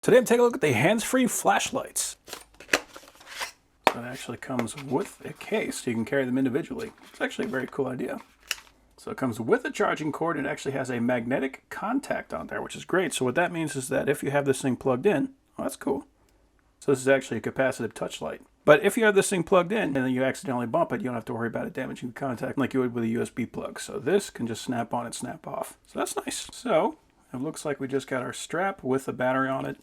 Today I'm taking a look at the hands-free flashlights. So it actually comes with a case, so you can carry them individually. It's actually a very cool idea. So it comes with a charging cord, and it actually has a magnetic contact on there, which is great. So what that means is that if you have this thing plugged in, oh, that's cool. So this is actually a capacitive touch light. But if you have this thing plugged in and then you accidentally bump it, you don't have to worry about it damaging the contact like you would with a USB plug. So this can just snap on and snap off. So that's nice. So it looks like we just got our strap with the battery on it.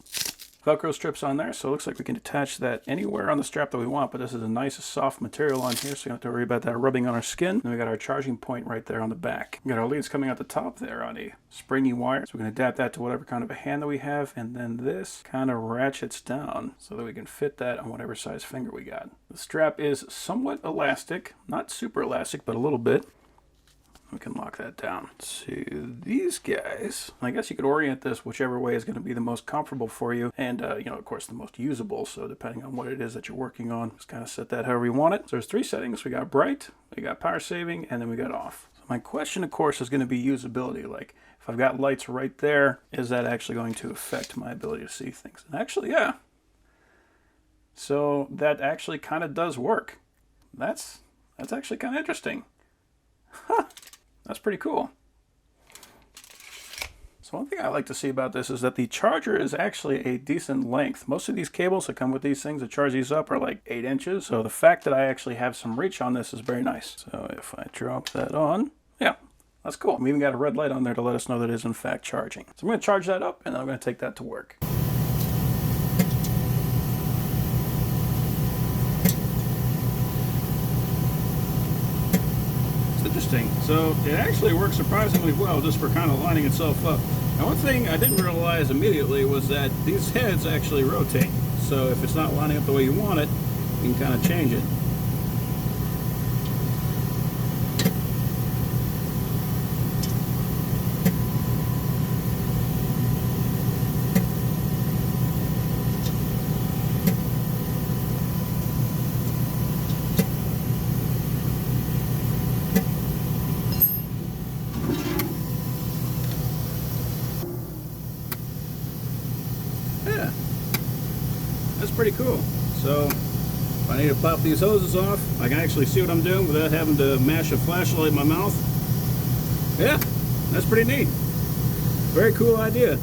Velcro strips on there, so it looks like we can attach that anywhere on the strap that we want, but this is a nice soft material on here, so you don't have to worry about that rubbing on our skin. Then we got our charging point right there on the back. We got our leads coming out the top there on a springy wire, so we can adapt that to whatever kind of a hand that we have, and then this kind of ratchets down so that we can fit that on whatever size finger we got. The strap is somewhat elastic, not super elastic, but a little bit. We can lock that down. To these guys, I guess you could orient this whichever way is going to be the most comfortable for you, and you know, of course, the most usable. So depending on what it is that you're working on, just kind of set that however you want it. So there's three settings. We got bright, we got power saving, and then we got off. So my question, of course, is going to be usability. Like, if I've got lights right there, is that actually going to affect my ability to see things? And actually, yeah. So that actually kind of does work. That's actually kind of interesting. Huh. That's pretty cool. So one thing I like to see about this is that the charger is actually a decent length. Most of these cables that come with these things that charge these up are like 8 inches. So the fact that I actually have some reach on this is very nice. So if I drop that on, yeah, that's cool. We even got a red light on there to let us know that it is in fact charging. So I'm going to charge that up, and then I'm going to take that to work. Interesting. So it actually works surprisingly well just for kind of lining itself up. Now, one thing I didn't realize immediately was that these heads actually rotate. So if it's not lining up the way you want it, you can kind of change it. Yeah, that's pretty cool. So if I need to pop these hoses off, I can actually see what I'm doing without having to mash a flashlight in my mouth. Yeah, that's pretty neat. Very cool idea.